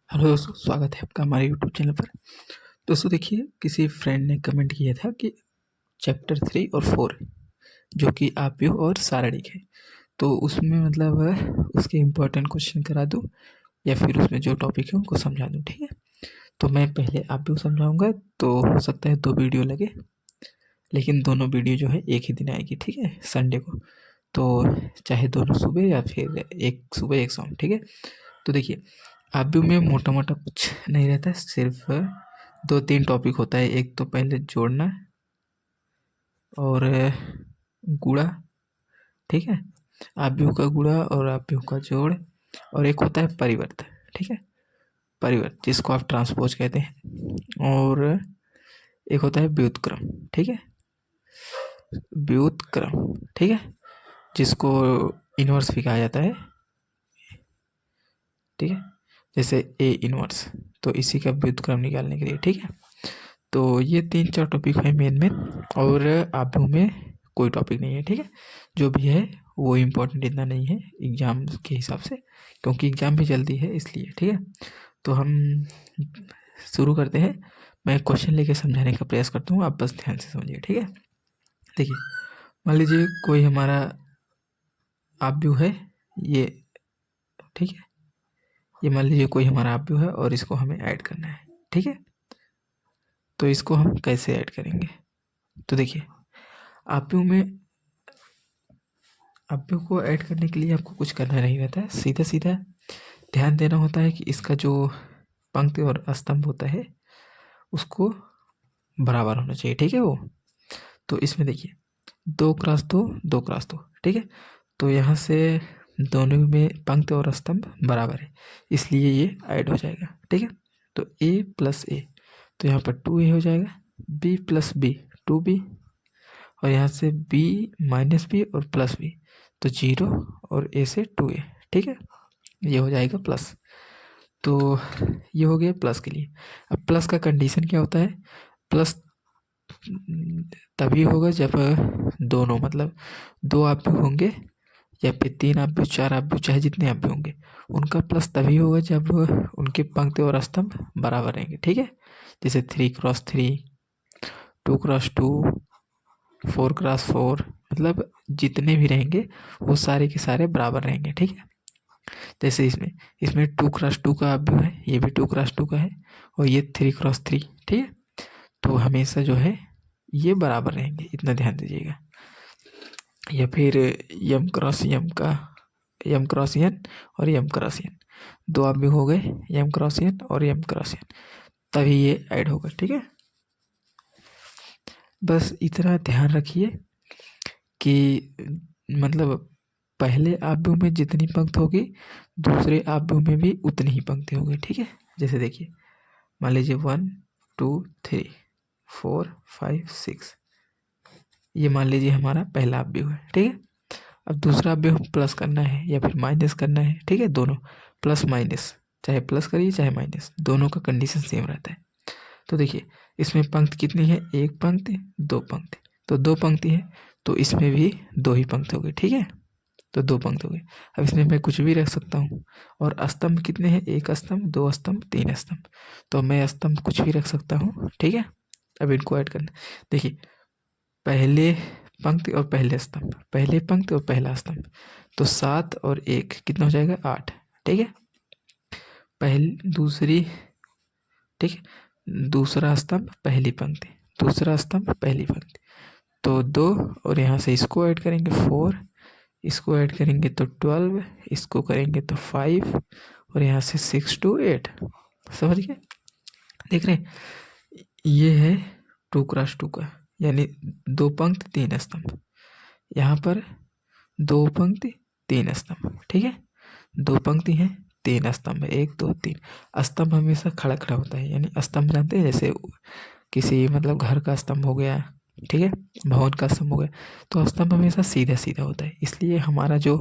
Hello दोस्तों, स्वागत है आपका हमारे यूट्यूब चैनल पर। दोस्तों देखिए, किसी फ्रेंड ने कमेंट किया था कि चैप्टर 3 और 4 जो कि आव्यूह और सारणिक है, तो उसमें मतलब उसके इम्पोर्टेंट क्वेश्चन करा दूँ या फिर उसमें जो टॉपिक है उनको समझा दूँ। ठीक है, तो मैं पहले आव्यूह समझाऊँगा, तो हो सकता है 2 वीडियो लगे, लेकिन दोनों वीडियो जो है एक ही दिन आएगी। ठीक है, संडे को। तो चाहे दोनों सुबह या फिर एक सुबह एक शाम। ठीक है, तो देखिए, आव्यूह में मोटा मोटा कुछ नहीं रहता है, सिर्फ 2-3 टॉपिक होता है। एक तो पहले जोड़ना और गुणा। ठीक है, आव्यूह का गुणा और आव्यूह का जोड़। और एक होता है परिवर्त। ठीक है, परिवर्त जिसको आप ट्रांसपोज कहते हैं। और एक होता है व्युत्क्रम। ठीक है, व्युत्क्रम। ठीक है, जिसको इनवर्स भी कहा जाता है। ठीक है, जैसे ए इनवर्स, तो इसी का व्युत्क्रम निकालने के लिए। ठीक है, तो ये 3-4 टॉपिक है मेन में, और आव्यूह में कोई टॉपिक नहीं है। ठीक है, जो भी है वो इम्पोर्टेंट इतना नहीं है एग्ज़ाम के हिसाब से, क्योंकि एग्ज़ाम भी जल्दी है इसलिए। ठीक है, तो हम शुरू करते हैं। मैं क्वेश्चन लेके समझाने का प्रयास करता हूँ, आप बस ध्यान से समझिए। ठीक है, देखिए, मान लीजिए कोई हमारा आव्यूह है ये। ठीक है, ये मान लीजिए कोई हमारा आव्यूह है और इसको हमें ऐड करना है। ठीक है, तो इसको हम कैसे ऐड करेंगे? तो देखिए, आव्यूह में आव्यूह को ऐड करने के लिए आपको कुछ करना नहीं रहता है, सीधा सीधा ध्यान देना होता है कि इसका जो पंक्ति और स्तंभ होता है उसको बराबर होना चाहिए। ठीक है, वो तो इसमें देखिए 2x2 2x2। ठीक है, तो यहाँ से दोनों में पंक्ति और स्तंभ बराबर है, इसलिए ये ऐड हो जाएगा। ठीक है, तो a प्लस ए, तो यहाँ पर 2a हो जाएगा। b प्लस बी 2b, और यहाँ से b माइनस बी और प्लस बी, तो 0 और a से 2a। ठीक है, ये हो जाएगा प्लस। तो ये हो गया प्लस के लिए। अब प्लस का कंडीशन क्या होता है? प्लस तभी होगा जब दोनों मतलब 2 आव्यूह होंगे या फिर 3 आव्यूह 4 आव्यूह, चाहे जितने आव्यूह होंगे, उनका प्लस तभी होगा जब उनके पंक्ति और स्तंभ बराबर रहेंगे। ठीक है, जैसे 3x3, 2x2, 4x4, मतलब जितने भी रहेंगे वो सारे के सारे बराबर रहेंगे। ठीक है, जैसे इसमें इसमें 2x2 का आव्यूह है, ये भी 2x2 का है, और ये 3x3। ठीक है, तो हमेशा जो है ये बराबर रहेंगे, इतना ध्यान दीजिएगा। या फिर यम क्रॉस यम का, यम क्रॉस यन और यम क्रॉस यन, 2 आव्यूह हो गए, यम क्रॉस यन और यम क्रॉस यन, तभी ये ऐड होगा। ठीक है, बस इतना ध्यान रखिए कि मतलब पहले आव्यूह में जितनी पंक्ति होगी दूसरे आव्यूह में भी उतनी ही पंक्ति होगी। ठीक है, जैसे देखिए, मान लीजिए 1 2 3 4 5 6, ये मान लीजिए हमारा पहला आव्यूह है। ठीक है, अब दूसरा आव्यूह प्लस करना है या फिर माइनस करना है। ठीक है, दोनों प्लस माइनस, चाहे प्लस करिए चाहे माइनस, दोनों का कंडीशन सेम रहता है। तो देखिए, इसमें पंक्ति कितनी है? एक पंक्ति, दो पंक्ति, तो 2 पंक्ति है, तो इसमें भी 2 ही पंक्ति होगी। ठीक है, तो 2 पंक्ति हो गई। अब इसमें मैं कुछ भी रख सकता हूँ। और स्तंभ कितने हैं? 1 स्तंभ, 2 स्तंभ, 3 स्तंभ, तो मैं स्तंभ कुछ भी रख सकता हूँ। ठीक है, अब इनको ऐड करना। देखिए, पहले पंक्ति और पहले स्तंभ, पहले पंक्ति और पहला स्तंभ, तो 7 और 1 कितना हो जाएगा? 8। ठीक है, पहली दूसरी, ठीक है, दूसरा स्तंभ पहली पंक्ति, दूसरा स्तंभ पहली पंक्ति, तो 2, और यहाँ से इसको ऐड करेंगे 4, इसको ऐड करेंगे तो 12, इसको करेंगे तो 5, और यहाँ से 6 to 8। समझ गए? देख रहे हैं, ये है 2x2 का, यानी 2 पंक्ति 3 स्तंभ। यहाँ पर 2 पंक्ति 3 स्तंभ। ठीक है, 2 पंक्ति हैं, 3 स्तंभ, 1 2 3। स्तंभ हमेशा खड़ा खड़ा होता है, यानी स्तंभ जानते हैं, जैसे किसी मतलब घर का स्तंभ हो गया, ठीक है, भवन का स्तंभ हो गया, तो स्तंभ हमेशा सीधा सीधा होता है, इसलिए हमारा जो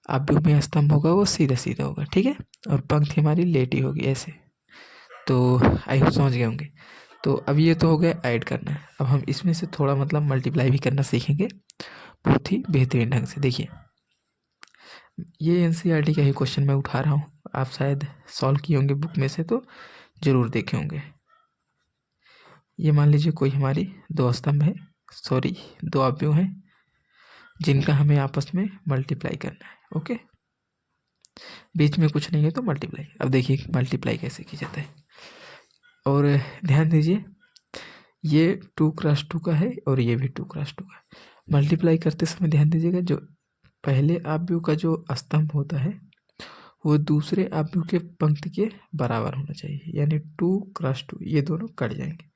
आव्यूह में स्तंभ होगा वो सीधा सीधा होगा। ठीक है, और पंक्ति हमारी लेटी होगी ऐसे। तो आई होप समझ गए होंगे। तो अब ये तो हो गया ऐड करना है, अब हम इसमें से थोड़ा मतलब मल्टीप्लाई भी करना सीखेंगे बहुत ही बेहतरीन ढंग से। देखिए, ये एनसीईआरटी का ही क्वेश्चन मैं उठा रहा हूँ, आप शायद सॉल्व किए होंगे बुक में से तो ज़रूर देखे होंगे। ये मान लीजिए कोई हमारी दो स्तंभ है, सॉरी दो अवयव हैं जिनका हमें आपस में मल्टीप्लाई करना है। ओके, बीच में कुछ नहीं है तो मल्टीप्लाई। अब देखिए मल्टीप्लाई कैसे की जाता है, और ध्यान दीजिए ये 2x2 का है और ये भी 2x2 का है। मल्टीप्लाई करते समय ध्यान दीजिएगा जो पहले अवयव का जो स्तंभ होता है वो दूसरे अवयव के पंक्ति के बराबर होना चाहिए, यानी 2x2 ये दोनों कट जाएंगे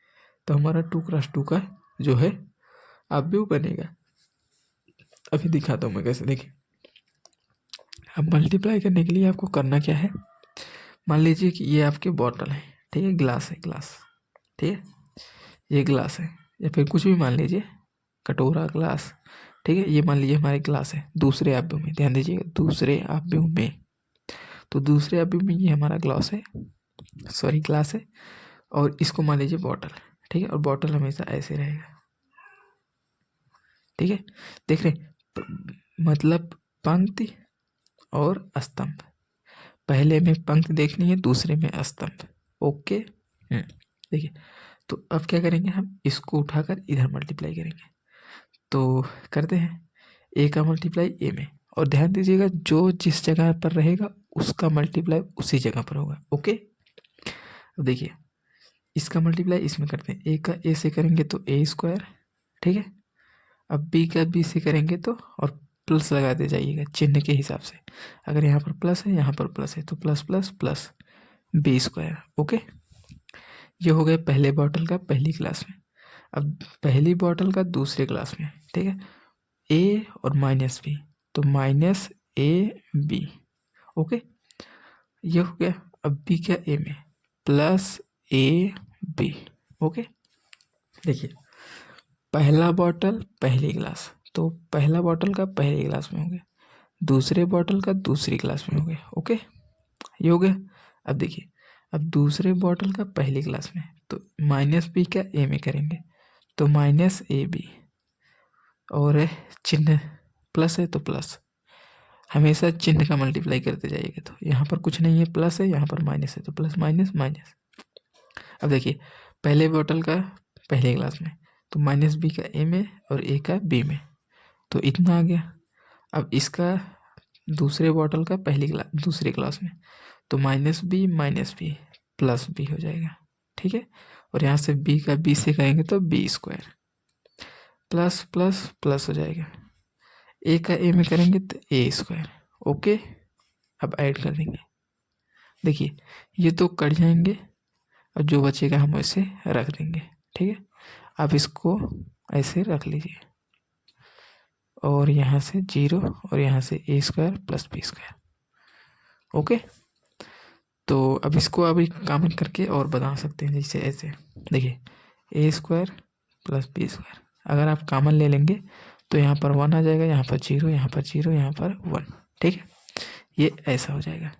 तो हमारा 2x2 का जो है अवयव बनेगा। अभी दिखाता हूँ मैं कैसे, देखिए। अब मल्टीप्लाई करने के लिए आपको करना क्या है, मान लीजिए कि ये आपके बॉटल है, ठीक है, ग्लास है, ग्लास, ठीक है, ये ग्लास है या फिर कुछ भी मान लीजिए, कटोरा, ग्लास, ठीक है, ये मान लीजिए हमारे ग्लास है दूसरे अवयव में, ध्यान दीजिएगा दूसरे अवयव में, तो दूसरे अवयव में ये हमारा ग्लास है, सॉरी ग्लास है, और इसको मान लीजिए बॉटल, ठीक है, और बॉटल हमेशा ऐसे रहेगा, ठीक है, देख रहे मतलब पंक्ति और स्तंभ, पहले में पंक्ति देखनी है, दूसरे में स्तंभ। ओके, देखिए तो अब क्या करेंगे, हम इसको उठाकर इधर मल्टीप्लाई करेंगे, तो करते हैं ए का मल्टीप्लाई ए में, और ध्यान दीजिएगा जो जिस जगह पर रहेगा उसका मल्टीप्लाई उसी जगह पर होगा। ओके, अब देखिए इसका मल्टीप्लाई इसमें करते हैं, ए का ए से करेंगे तो ए स्क्वायर, ठीक है, अब बी का बी से करेंगे तो, और प्लस लगाते जाइएगा चिन्ह के हिसाब से, अगर यहाँ पर प्लस है यहाँ पर प्लस है तो plus plus plus B square. Okay, ये हो गया पहले बॉटल का पहली क्लास में। अब पहली बॉटल का दूसरे क्लास में, ठीक है, ए और माइनस बी, तो माइनस ए बी। ओके, ये हो गया। अब बी क्या ए में, प्लस ए बी। ओके, देखिए पहला बॉटल पहली क्लास, तो पहला बॉटल का पहली क्लास में हो गया, दूसरे बॉटल का दूसरी क्लास में हो गया। ओके, ये हो गया। अब देखिए अब दूसरे बॉटल का पहली क्लास में, तो माइनस बी का ए में करेंगे तो माइनस ए बी, और चिन्ह प्लस है तो प्लस, हमेशा चिन्ह का मल्टीप्लाई करते जाइएगा, तो यहाँ पर कुछ नहीं है प्लस है, यहाँ पर माइनस है तो प्लस माइनस माइनस। अब देखिए पहले बॉटल का पहले क्लास में, तो माइनस बी का ए में और ए का बी में, तो इतना आ गया। अब इसका दूसरे बॉटल का पहली क्लास दूसरे क्लास में, तो माइनस बी प्लस बी हो जाएगा, ठीक है, और यहाँ से बी का बी से करेंगे तो B square, plus plus plus हो जाएगा, ए का ए में करेंगे तो ए स्क्वायर। ओके, अब ऐड कर देंगे, देखिए ये तो कट जाएंगे और जो बचेगा हम ऐसे रख देंगे, ठीक है, अब इसको ऐसे रख लीजिए, और यहाँ से 0 और यहाँ से a square plus B square. Okay, तो अब इसको अभी कॉमन करके और बता सकते हैं, जैसे ऐसे देखिए ए स्क्वायर प्लस बी स्क्वायर, अगर आप कॉमन ले लेंगे तो यहाँ पर 1 आ जाएगा, यहाँ पर 0, यहाँ पर 0, यहाँ पर 1, ठीक है, ये ऐसा हो जाएगा।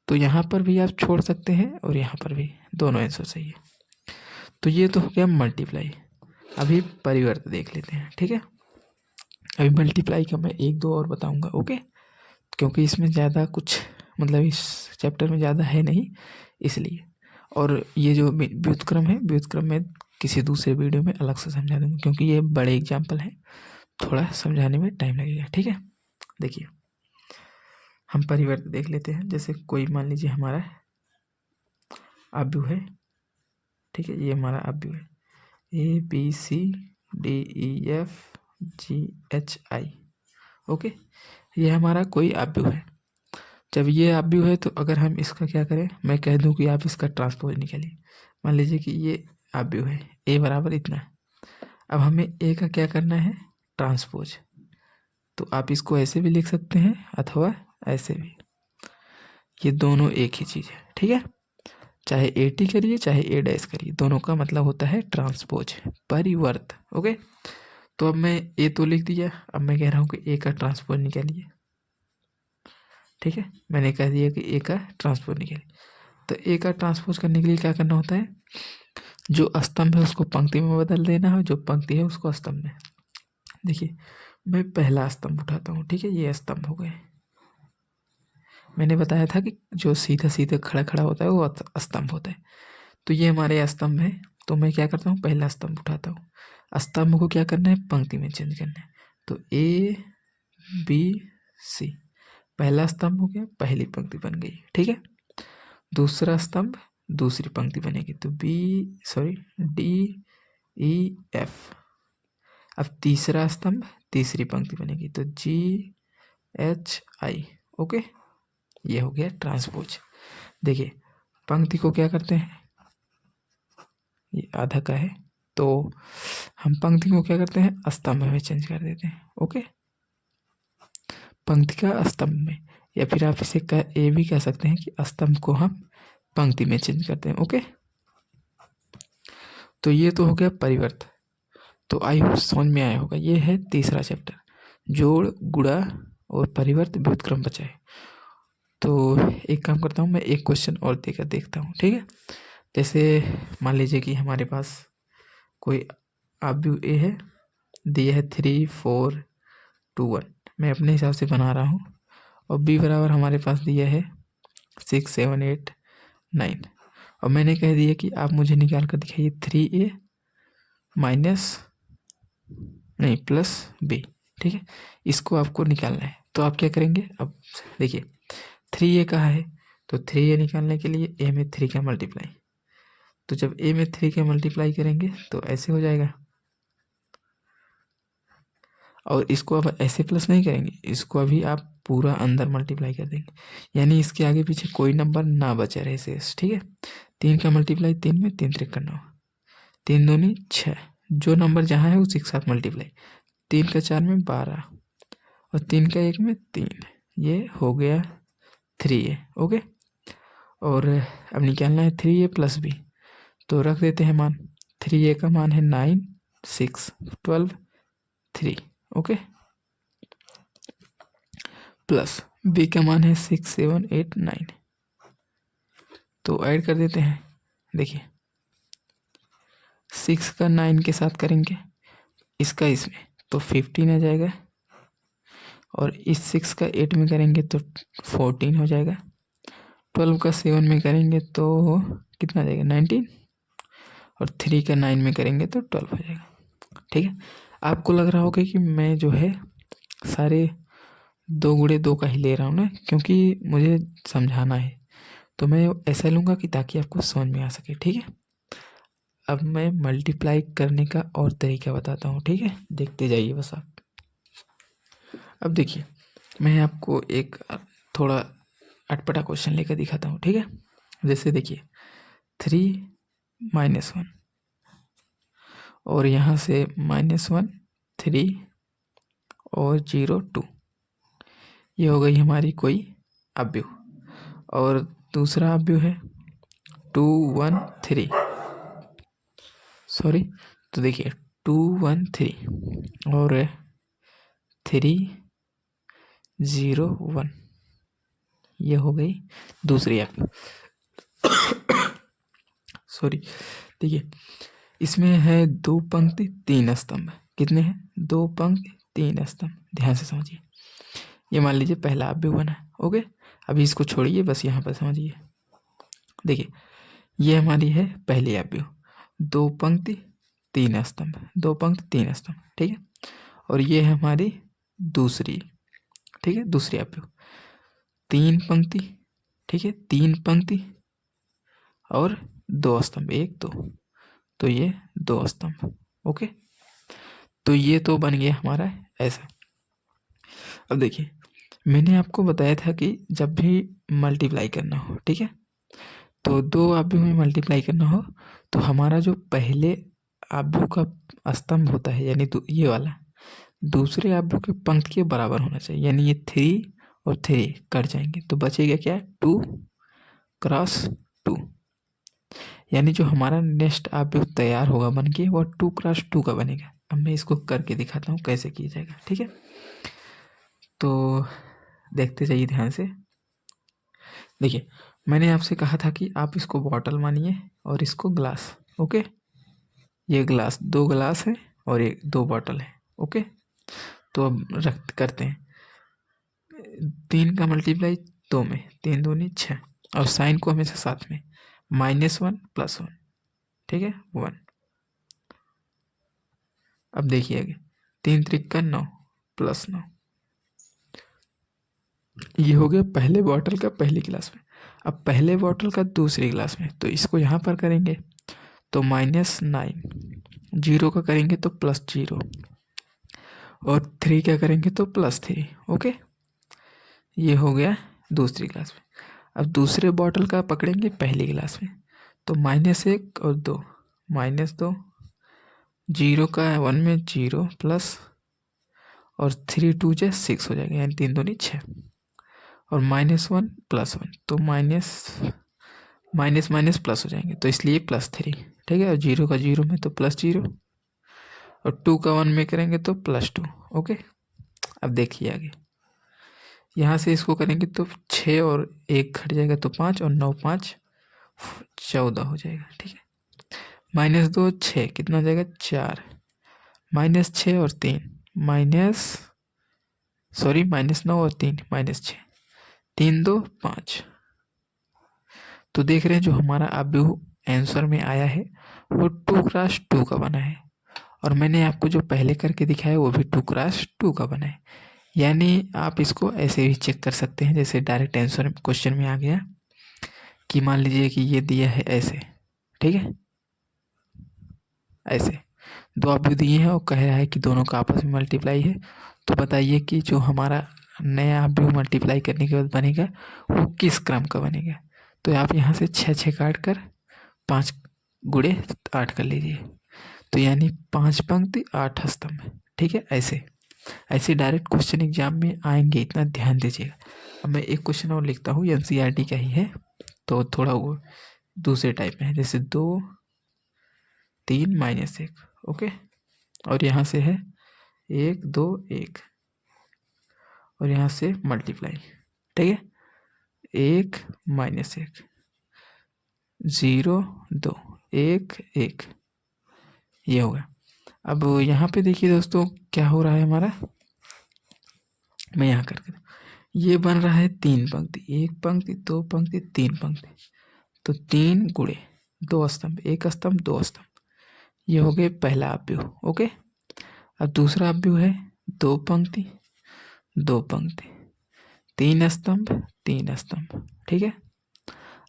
तो यहाँ पर भी आप छोड़ सकते हैं और यहाँ पर भी, दोनों आंसर सही है। तो ये तो हो गया मल्टीप्लाई। अभी परिवर्त देख लेते हैं, ठीक है, अभी मल्टीप्लाई का मैं एक दो और बताऊंगा। ओके, क्योंकि इसमें ज़्यादा कुछ मतलब इस चैप्टर में ज़्यादा है नहीं इसलिए, और ये जो व्युत्क्रम है, व्युत्क्रम में किसी दूसरे वीडियो में अलग से समझा दूंगा, क्योंकि ये बड़े एग्जाम्पल हैं, थोड़ा समझाने में टाइम लगेगा, ठीक है। देखिए हम परिवर्त देख लेते हैं, जैसे कोई मान लीजिए हमारा अवयव है, ठीक है, ये हमारा अवयव है A B C D E F G H I. Okay, ये हमारा कोई अवयव है। जब ये अवयव है तो अगर हम इसका क्या करें, मैं कह दूं कि आप इसका ट्रांसपोज निकालिए, मान लीजिए कि ये अवयव है ए बराबर इतना, अब हमें ए का क्या करना है, ट्रांसपोज, तो आप इसको ऐसे भी लिख सकते हैं अथवा ऐसे भी, ये दोनों एक ही चीज़ है, ठीक है, चाहे ए टी करिए चाहे ए डैश करिए, दोनों का मतलब होता है ट्रांसपोज, परिवर्त। ओके, तो अब मैं ए तो लिख दिया, अब मैं कह रहा हूँ कि ए का ट्रांसपोज निकालिए, ठीक है, मैंने कह दिया कि ए का ट्रांसपोज निकालिए। तो ए का ट्रांसपोज करने के लिए क्या करना होता है, जो स्तंभ है उसको पंक्ति में बदल देना है, जो पंक्ति है उसको स्तंभ में। देखिए मैं पहला स्तंभ उठाता हूँ, ठीक है, ये स्तंभ हो गए, मैंने बताया था कि जो सीधा सीधा खड़ा खड़ा होता है वो स्तंभ होता है। तो ये हमारे स्तंभ है। तो मैं क्या करता हूँ, पहला स्तंभ उठाता हूँ। स्तंभ को क्या करना है, पंक्ति में चेंज करना है। तो ए बी सी, पहला स्तंभ हो गया, पहली पंक्ति बन गई, ठीक है। दूसरा स्तंभ, दूसरी पंक्ति बनेगी, तो डी ई एफ। अब तीसरा स्तंभ, तीसरी पंक्ति बनेगी, तो जी एच आई। ओके, ये हो गया ट्रांसपोज। देखिए पंक्ति को क्या करते हैं, ये आधा का है तो हम पंक्ति को क्या करते हैं, स्तंभ में चेंज कर देते हैं। ओके, पंक्ति का स्तंभ में, या फिर आप इसे ये भी कह सकते हैं कि स्तंभ को हम पंक्ति में चेंज करते हैं। ओके, तो ये तो हो गया परिवर्त। तो आई होप समझ में आया होगा। ये है तीसरा चैप्टर, जोड़ गुणा और परिवर्त व्युत्क्रम बचाए। तो एक काम करता हूँ, मैं एक क्वेश्चन और देकर देखता हूँ, ठीक है। जैसे मान लीजिए कि हमारे पास कोई आव्यूह ए है, दिया है 3 4 2 1, मैं अपने हिसाब से बना रहा हूँ। और बी बराबर हमारे पास दिया है 6 7 8 9, और मैंने कह दिया कि आप मुझे निकाल कर दिखाइए 3a माइनस नहीं प्लस बी, ठीक है। इसको आपको निकालना है, तो आप क्या करेंगे, अब देखिए 3a कहाँ है, तो 3a निकालने के लिए a में 3 का मल्टीप्लाई, तो जब a में 3 का मल्टीप्लाई करेंगे तो ऐसे हो जाएगा, और इसको अब ऐसे प्लस नहीं करेंगे, इसको अभी आप पूरा अंदर मल्टीप्लाई कर देंगे, यानी इसके आगे पीछे कोई नंबर ना बचे रहे शेष, ठीक है। 3 का मल्टीप्लाई 3 में, 3 3 9, 3 दूनी 6, जो नंबर जहाँ है उसी के साथ मल्टीप्लाई, 3 का 4 में 12 और 3 का 1 में 3, ये हो गया 3a। ओके, और अब निकालना है 3a प्लस बी, तो रख देते हैं मान। 3a का मान है 9 6 12 3, ओके, प्लस बी का मान है 6 7 8 9, तो ऐड कर देते हैं। देखिए 6 का 9 के साथ करेंगे, इसका इसमें, तो 15 आ जाएगा, और इस 6 का 8 में करेंगे तो 14 हो जाएगा, 12 का 7 में करेंगे तो कितना आ जाएगा 19, और 3 का 9 में करेंगे तो 12 हो जाएगा, ठीक है। आपको लग रहा होगा कि मैं जो है सारे 2 गुणे 2 का ही ले रहा हूँ ना, क्योंकि मुझे समझाना है, तो मैं ऐसा लूँगा कि ताकि आपको समझ में आ सके, ठीक है। अब मैं मल्टीप्लाई करने का और तरीका बताता हूँ, ठीक है, देखते जाइए बस आप। अब देखिए मैं आपको एक थोड़ा अटपटा क्वेश्चन लेकर दिखाता हूँ, ठीक है। जैसे देखिए 3 -1, और यहाँ से -1 3 और 0 2, ये हो गई हमारी कोई अव्यूह। और दूसरा अव्यूह है 2 1 3, सॉरी, तो देखिए 2 1 3 और 3 0 1, ये हो गई दूसरी अव्यूह। सॉरी, देखिए इसमें है 2 पंक्ति 3 स्तंभ, कितने हैं, 2 पंक्ति 3 स्तंभ, ध्यान से समझिए। ये मान लीजिए पहला अव्यूह बना, ओके। अभी इसको छोड़िए, बस यहाँ पर समझिए। देखिए ये हमारी है पहली अव्यूह, 2 पंक्ति 3 स्तंभ, 2 पंक्ति 3 स्तंभ, ठीक है। और ये है हमारी दूसरी, ठीक है, दूसरी अव्यूह, 3 पंक्ति, ठीक है, 3 पंक्ति और 2 स्तंभ, 1 2, तो ये 2 स्तंभ, ओके। तो ये तो बन गया हमारा ऐसा। अब देखिए मैंने आपको बताया था कि जब भी मल्टीप्लाई करना हो, ठीक है, तो 2 अव्यूह में मल्टीप्लाई करना हो, तो हमारा जो पहले अव्यूह का स्तंभ होता है, यानी तो ये वाला दूसरे अव्यूह के पंक्ति के बराबर होना चाहिए, यानी ये 3 और 3 कट जाएंगे, तो बचेगा क्या, 2 क्रॉस 2, यानी जो हमारा नेक्स्ट अव्यूह तैयार होगा बन के, वो 2 क्रॉस 2 का बनेगा। अब मैं इसको करके दिखाता हूँ कैसे किया जाएगा, ठीक है। तो देखते जाइए ध्यान से। देखिए मैंने आपसे कहा था कि आप इसको बॉटल मानिए और इसको ग्लास, ओके। ये ग्लास, 2 ग्लास है और ये 2 बॉटल है, ओके। तो अब करते हैं, 3 का मल्टीप्लाई 2 में, 3 दूनी 6, और साइन को हमेशा साथ में, -1 +1, ठीक है, 1। अब देखिए आगे, 3 त्रिक 9 +9, ये हो गया पहले बॉटल का पहली क्लास में। अब पहले बॉटल का दूसरी क्लास में, तो इसको यहाँ पर करेंगे तो -9, 0 का करेंगे तो +0, और 3 क्या करेंगे तो +3। ओके, ये हो गया दूसरी क्लास में। अब दूसरे बॉटल का पकड़ेंगे पहली क्लास में, तो -1 और 2, -2, 0 का 1 में 0 प्लस, और 3 2 जा 6 हो जाएगा, यानी 3 दूनी 6, और -1 +1, तो माइनस माइनस प्लस हो जाएंगे, तो इसलिए +3, ठीक है। और 0 का 0 में तो +0, और 2 का 1 में करेंगे तो +2। ओके, अब देखिए आगे, यहाँ से इसको करेंगे तो 6 और 1 घट जाएगा तो 5, और 9 5 14 हो जाएगा, ठीक है। -2 6 कितना हो जाएगा 4, -6 और 3 -9 और 3 -6, 3 2 5। तो देख रहे हैं जो हमारा अब आंसर में आया है वो 2x2 का बना है, और मैंने आपको जो पहले करके दिखाया वो भी 2x2 का बना है। यानी आप इसको ऐसे भी चेक कर सकते हैं, जैसे डायरेक्ट आंसर क्वेश्चन में आ गया कि मान लीजिए कि ये दिया है ऐसे, ठीक है, ऐसे 2 अवयव दिए हैं और कह रहा है कि दोनों का आपस में मल्टीप्लाई है, तो बताइए कि जो हमारा नया अवयव मल्टीप्लाई करने के बाद बनेगा वो किस क्रम का बनेगा। तो आप यहाँ से 6 6 काट कर 5 गुणे 8 कर लीजिए, तो यानी 5 पंक्ति 8 स्तंभ, ठीक है। ऐसे ऐसे डायरेक्ट क्वेश्चन एग्जाम में आएंगे, इतना ध्यान दीजिएगा। अब मैं एक क्वेश्चन और लिखता हूँ, एनसीईआरटी का ही है, तो थोड़ा वो दूसरे टाइप में है, जैसे 2 3 -1, ओके, और यहाँ से है 1 2 1, और यहाँ से मल्टीप्लाई, ठीक है, 1 -1 0 2 1 1, ये होगा। अब यहाँ पे देखिए दोस्तों क्या हो रहा है हमारा, मैं यहाँ करके ये बन रहा है 3 पंक्ति, 1 पंक्ति 2 पंक्ति 3 पंक्ति, तो 3 गुणे 2 स्तंभ, 1 स्तंभ 2 स्तंभ, ये हो गए पहला अवयव। ओके, अब दूसरा अवयव है 2 पंक्ति 2 पंक्ति 3 स्तंभ 3 स्तंभ, ठीक है।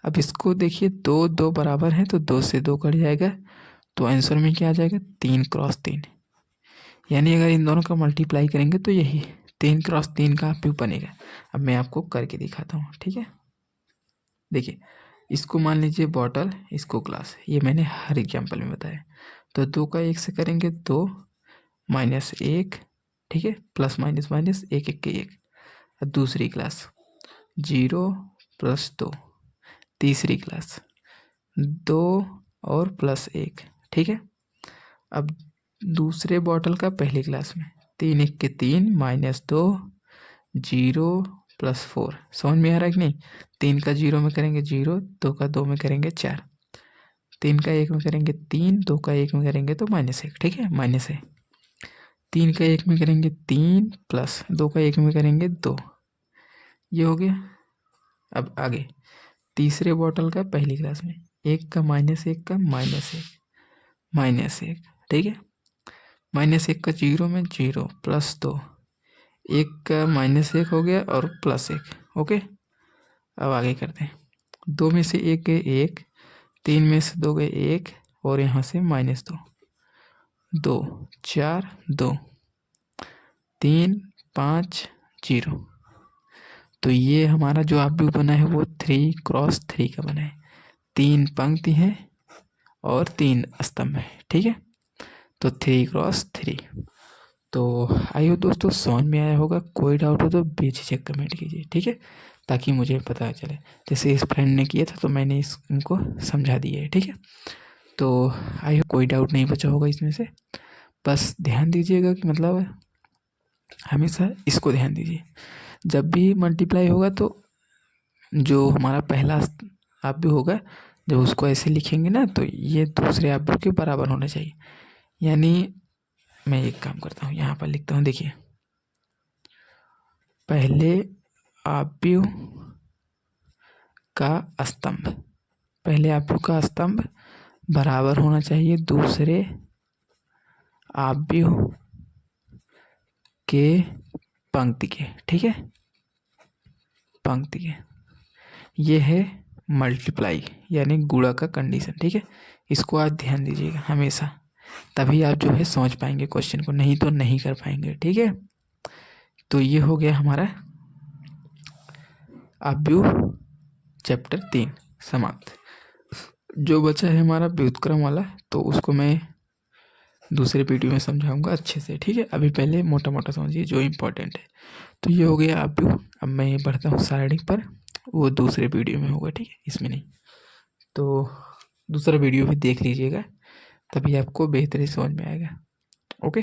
अब इसको देखिए 2 2 बराबर है तो 2 से 2 कट जाएगा, तो आंसर में क्या आ जाएगा 3x3, यानी अगर इन दोनों का मल्टीप्लाई करेंगे तो यही 3x3 का अवयव बनेगा। अब मैं आपको करके दिखाता हूँ, ठीक है। देखिए, इसको मान लीजिए बॉटल, इसको ग्लास, ये मैंने हर एग्जाम्पल में बताया। तो 2 का 1 से करेंगे 2 -1, ठीक है, प्लस माइनस माइनस 1 1 के 1। अब दूसरी क्लास 0 + 2, तीसरी क्लास 2 और +1, ठीक है। अब दूसरे बॉटल का पहली क्लास में 3 1 के 3 -2 0 +4, समझ में आ रहा है कि नहीं। 3 का 0 में करेंगे 0, 2 का 2 में करेंगे 4, 3 का 1 में करेंगे 3, 2 का 1 में करेंगे तो -1, ठीक है, माइनस है। 3 का 1 में करेंगे 3 प्लस 2 का 1 में करेंगे 2, ये हो गया। अब आगे तीसरे बॉटल का पहली क्लास में 1 का -1 का -1, ठीक है, -1 का 0 में 0 +2, 1 का -1 हो गया और +1, ओके। अब आगे करते हैं, 2 में से 1 गए 1, 3 में से 2 गए 1, और यहाँ से -2, 2 4 2 3 5 0, तो ये हमारा जो अवयव बना है वो 3x3 का बना है, 3 पंक्ति है और 3 स्तंभ है, ठीक है, तो 3x3। तो आइए दोस्तों, समझ में आया होगा। कोई डाउट हो तो बेझिझक कमेंट कीजिए, ठीक है, ताकि मुझे पता चले। जैसे इस फ्रेंड ने किया था तो मैंने इनको समझा दिया है, ठीक है। तो आई होप कोई डाउट नहीं बचा होगा इसमें से। बस ध्यान दीजिएगा कि मतलब हमेशा इसको ध्यान दीजिए, जब भी मल्टीप्लाई होगा तो जो हमारा पहला अवयव होगा, जब उसको ऐसे लिखेंगे ना तो ये दूसरे अवयव के बराबर होना चाहिए। यानी मैं एक काम करता हूँ, यहाँ पर लिखता हूँ, देखिए, पहले अवयव का स्तंभ, पहले आव्यूह का स्तंभ बराबर होना चाहिए दूसरे आव्यूह के पंक्ति के, ठीक है, पंक्ति के। ये है मल्टीप्लाई यानी गुणा का कंडीशन, ठीक है। इसको आप ध्यान दीजिएगा हमेशा, तभी आप जो है समझ पाएंगे क्वेश्चन को, नहीं तो नहीं कर पाएंगे, ठीक है। तो ये हो गया हमारा आव्यूह चैप्टर 3 समाप्त। जो बचा है हमारा व्युत्क्रम वाला, तो उसको मैं दूसरे वीडियो में समझाऊंगा अच्छे से, ठीक है। अभी पहले मोटा मोटा समझिए जो इम्पोर्टेंट है। तो ये हो गया आव्यूह। अब मैं बढ़ता हूँ सारणी पर, वो दूसरे वीडियो में होगा, ठीक है, इसमें नहीं। तो दूसरा वीडियो भी देख लीजिएगा, तभी आपको बेहतरीन समझ में आएगा। ओके।